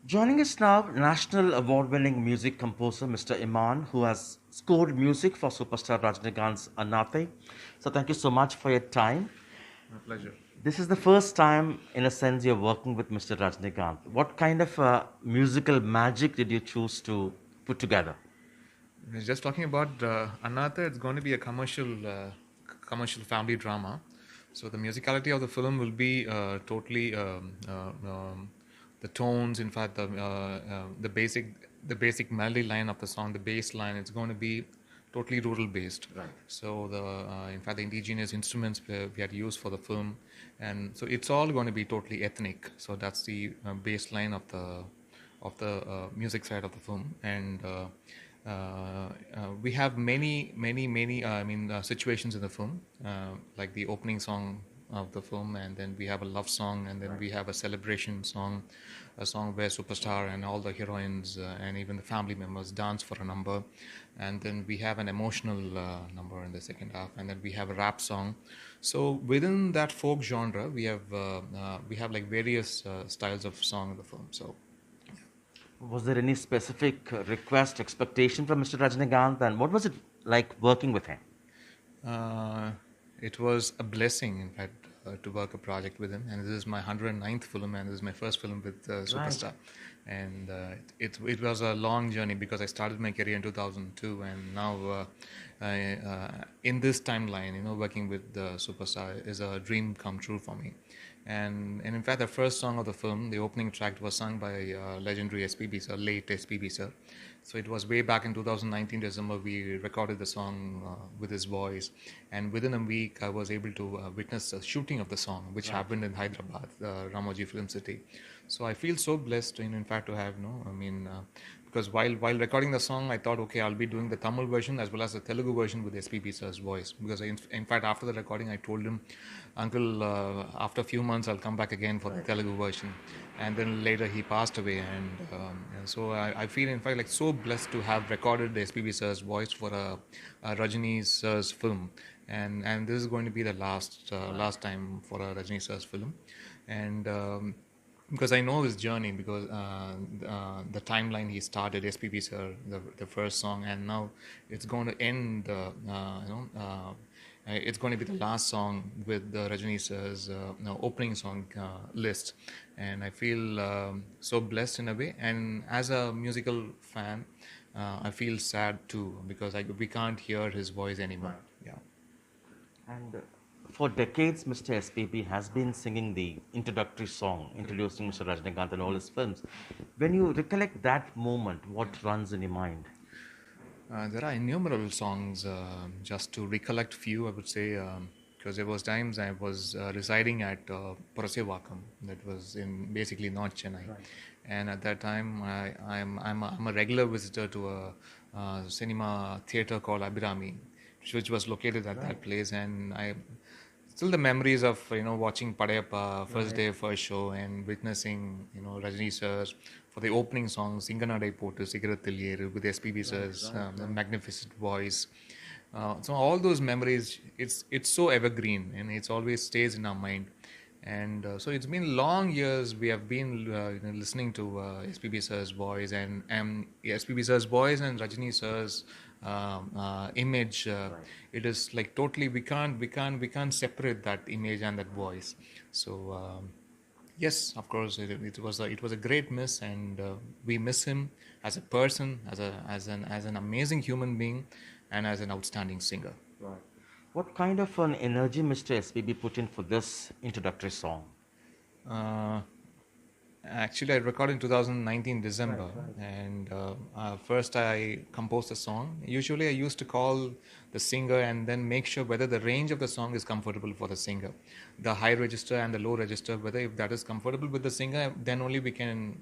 Joining us now, national award-winning music composer Mr. Imman, who has scored music for superstar Rajinikanth's Annaatthe. So thank you so much for your time. My pleasure. This is the first time, in a sense, you're working with Mr. Rajinikanth. What kind of musical magic did you choose to put together? Just talking about Annaatthe, it's going to be a commercial family drama. So the musicality of the film will be totally the tones. In fact, the basic melody line of the song, the bass line, it's going to be totally rural based. Right. So the indigenous instruments we had used for the film, and so it's all going to be totally ethnic. So that's the bass line of the music side of the film, and we have many situations in the film, like the opening song of the film, and then we have a love song, and then we have a celebration song, a song where superstar and all the heroines and even the family members dance for a number, and then we have an emotional number in the second half, and then we have a rap song. So within that folk genre, we have like various styles of song in the film. So Was there any specific request, expectation from Mr. Rajinikanth, and what was it like working with him? Uh, it was a blessing, in fact, to work a project with him. And this is my 109th film, and this is my first film with Superstar. And it was a long journey because I started my career in 2002, and now in this timeline, working with the Superstar is a dream come true for me. And in fact, the first song of the film, the opening track, was sung by legendary SPB sir, late SPB sir. So it was way back in 2019 December. We recorded the song with his voice, and within a week, I was able to witness the shooting of the song, which happened in Hyderabad, the Ramoji Film City. So I feel so blessed, in fact, to have because while recording the song, I thought, okay, I'll be doing the Tamil version as well as the Telugu version with SPB sir's voice. Because in fact, after the recording, I told him, Uncle, after a few months, I'll come back again for the Telugu version. And then later, he passed away, and so I feel, in fact, like so blessed to have recorded the SPB sir's voice for a Rajini's sir's film, and this is going to be the last time for a Rajini sir's film, and. Because I know his journey, because the timeline he started, SPB sir, the first song, and now it's going to end. It's going to be the last song with the Rajini sir's opening song list, and I feel so blessed in a way. And as a musical fan, I feel sad too because we can't hear his voice anymore. Yeah. And for decades, Mr. SPB has been singing the introductory song, introducing Mr. Rajinikanth in all his films. When you recollect that moment, what runs in your mind? There are innumerable songs. Just to recollect few, I would say, because there was times I was residing at Porasevakam, that was in basically North Chennai, and at that time I'm a regular visitor to a cinema theater called Abhirami, which was located at that place, and I still the memories of watching Padayappa first day first show and witnessing Rajini sir for the opening song Singanadai Pottu Sigarathil Yeru with SPB sir's magnificent voice. So all those memories, it's so evergreen and it's always stays in our mind. And so it's been long years we have been listening to SPB sir's voice and SPB sir's voice and Rajini sir's image. It is like totally we can't separate that image and that voice. So yes, of course, it was a great miss, and we miss him as a person, as an amazing human being, and as an outstanding singer. Right. What kind of an energy Mr. SPB put in for this introductory song? Uh, Actually, I recorded in 2019 December, and first I composed the song. Usually, I used to call the singer and then make sure whether the range of the song is comfortable for the singer, the high register and the low register. Whether if that is comfortable with the singer, then only we can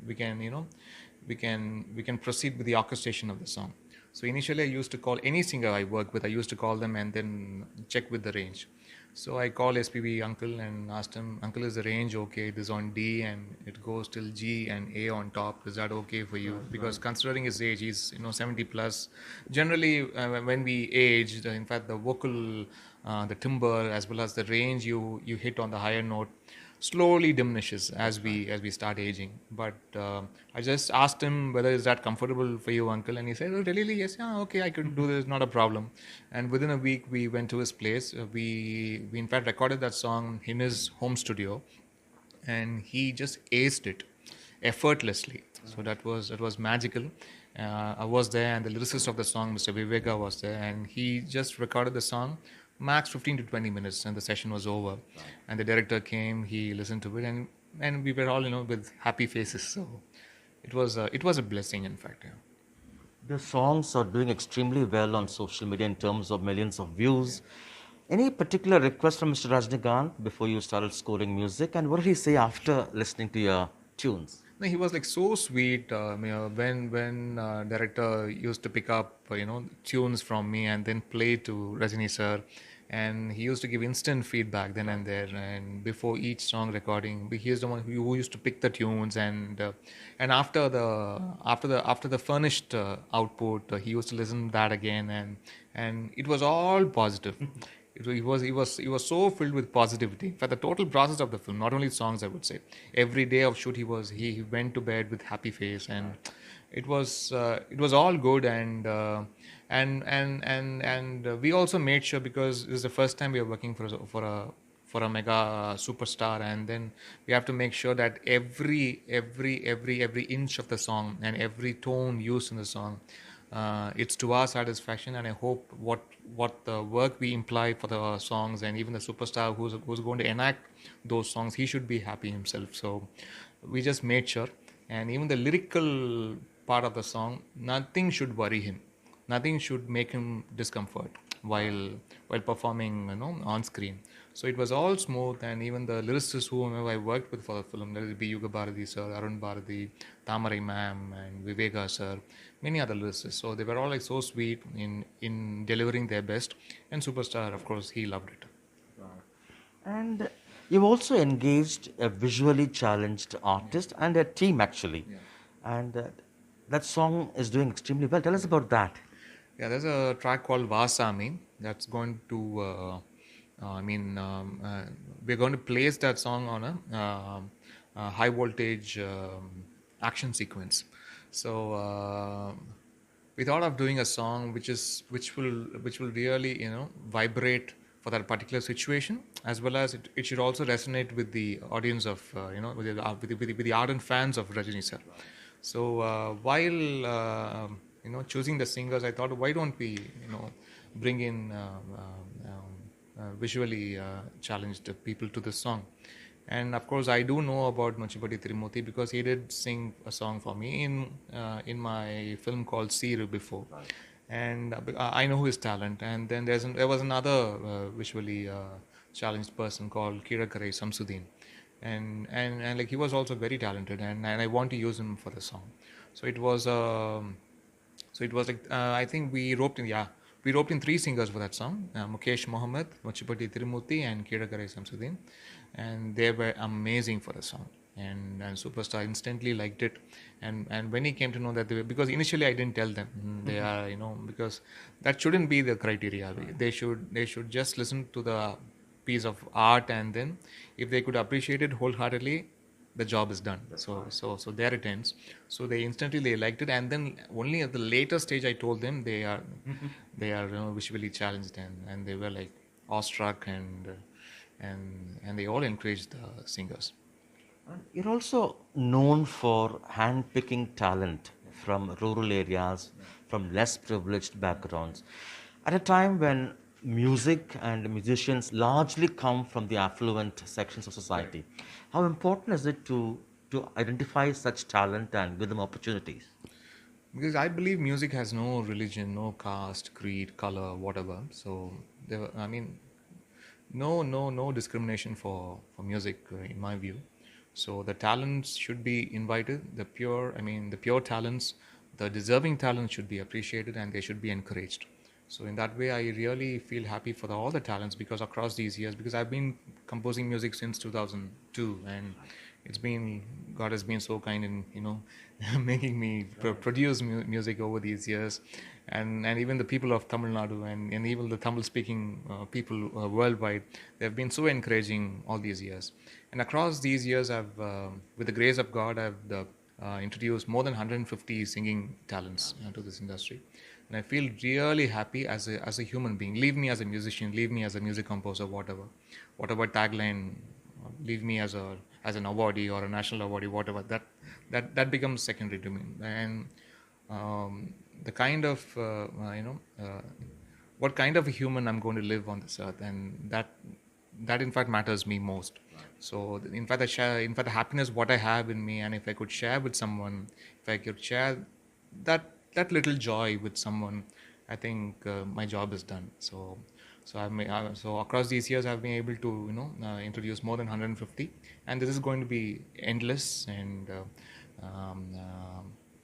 proceed with the orchestration of the song. So initially, I used to call any singer I work with. I used to call them and then check with the range. So I called SPB uncle and asked him, Uncle, is the range okay? This is on D and it goes till G and A on top. Is that okay for you? Because considering his age, he's 70 plus. Generally, when we age, in fact, the vocal, the timbre as well as the range you hit on the higher note slowly diminishes as we start aging. But I just asked him whether is that comfortable for you, uncle, and he said, "Oh, really? Yes, yeah, okay, I could do this, not a problem." And within a week, we went to his place. We in fact recorded that song in his home studio, and he just aced it effortlessly. So that was magical. I was there, and the lyricist of the song, Mr. Viveka, was there, and he just recorded the song, max 15 to 20 minutes, and the session was over. And the director came, he listened to it, and we were all with happy faces. So it was a blessing, in fact. Yeah. The songs are doing extremely well on social media in terms of millions of views. Any particular request from Mr. Rajinikanth before you started scoring music? And what did he say after listening to your tunes? No, he was like so sweet. When director used to pick up tunes from me and then play to Rajini sir, and he used to give instant feedback then and there. And before each song recording, he is the one who used to pick the tunes, and after the furnished output, he used to listen to that again, and it was all positive. He was so filled with positivity. For the total process of the film, not only songs, I would say, every day of shoot he went to bed with happy face, and it was all good. And we also made sure, because this is the first time we are working for a mega superstar, and then we have to make sure that every inch of the song and every tone used in the song, it's to our satisfaction. And I hope what the work we imply for the songs, and even the superstar who's going to enact those songs, he should be happy himself. So we just made sure, and even the lyrical part of the song, nothing should worry him, nothing should make him discomfort while performing on screen. So it was all smooth, and even the lyricists whom I worked with for the film, let it be Yuga Bharati sir, Arun Bharati, Tamarai ma'am, and Viveka sir, many other lyricists. So they were all like so sweet in delivering their best, and Superstar, of course, he loved it. And you've also engaged a visually challenged artist and a team, actually. And that song is doing extremely well. Tell us about that. Yeah, there's a track called Vasami that's going to, we're going to place that song on a high voltage action sequence. So we thought of doing a song which will really vibrate for that particular situation, as well as it should also resonate with the audience of with the ardent fans of Rajini sir. So while choosing the singers, I thought, why don't we bring in visually challenged people to this song. And of course, I do know about Nochipati Tirumurthy because he did sing a song for me in my film called Seeru before, and I know his talent. And then there was another visually challenged person called Kirakarai Samsudin, and like he was also very talented, and I want to use him for the song. So it was like I think we roped in three singers for that song: Mukesh Mohammed, Nochipati Tirumurthy, and Kirakarai Samsudin, and they were amazing for the song. And Superstar instantly liked it, and when he came to know that because initially I didn't tell them they are because that shouldn't be the criteria. They should just listen to the piece of art, and then if they could appreciate it wholeheartedly, the job is done. So there it ends. So they liked it, and then only at the later stage I told them they are visually challenged, and they were like awestruck, and they all encouraged the singers. You're also known for hand-picking talent from rural areas, from less privileged backgrounds. At a time when music and musicians largely come from the affluent sections of society, how important is it to identify such talent and give them opportunities? Because I believe music has no religion, no caste, creed, color, whatever. So no discrimination for music in my view. So the talents should be invited. The pure talents, the deserving talents should be appreciated, and they should be encouraged. So in that way, I really feel happy for all the talents, because across these years, because I've been composing music since 2002, and it's been, God has been so kind in, making me produce music over these years, and even the people of Tamil Nadu, and even the Tamil speaking people worldwide, they've been so encouraging all these years. And across these years, with the grace of God, I've introduced more than 150 singing talents to this industry. And I feel really happy as a human being. Leave me as a musician, leave me as a music composer, whatever tagline, leave me as an awardee or a national awardee, whatever. That becomes secondary to me. And the kind of what kind of a human I'm going to live on this earth, and that in fact matters me most. So in fact, the happiness what I have in me, and if I could share with someone, if I could share that little joy with someone, I think my job is done. So across these years, I've been able to introduce more than 150, and this is going to be endless. And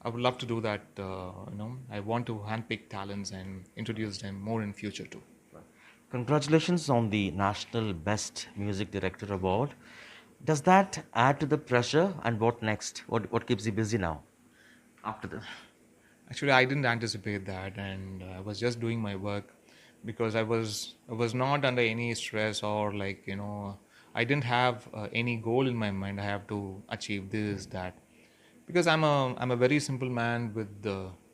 I would love to do that. I want to handpick talents and introduce them more in future too. Congratulations on the National Best Music Director Award. Does that add to the pressure? And what next? What keeps you busy now after this? Actually, I didn't anticipate that, and I was just doing my work because I was not under any stress, or I didn't have any goal in my mind. I have to achieve this, that, because I'm a very simple man with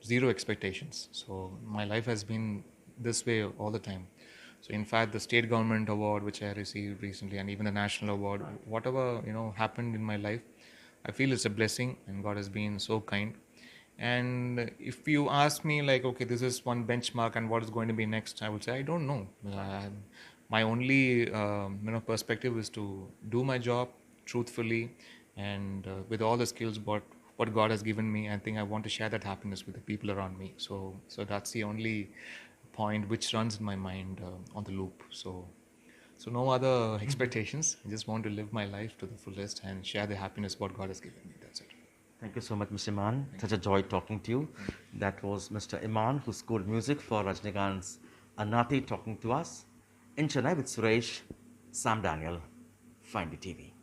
zero expectations. So my life has been this way all the time. So in fact, the state government award which I received recently, and even the national award, whatever happened in my life, I feel it's a blessing, and God has been so kind. And if you ask me, like, okay, this is one benchmark, and what is going to be next, I would say I don't know. My only perspective is to do my job truthfully, and with all the skills what God has given me. I think I want to share that happiness with the people around me. So that's the only point which runs in my mind on the loop. So no other expectations. I just want to live my life to the fullest and share the happiness what God has given me. That's it. Thank you so much, Mr. Imman. Such a joy talking to you. That was Mr. Imman, who scored music for Rajinikanth's Annaatthe, talking to us in Chennai with Suresh, Sam Daniel, Find the TV.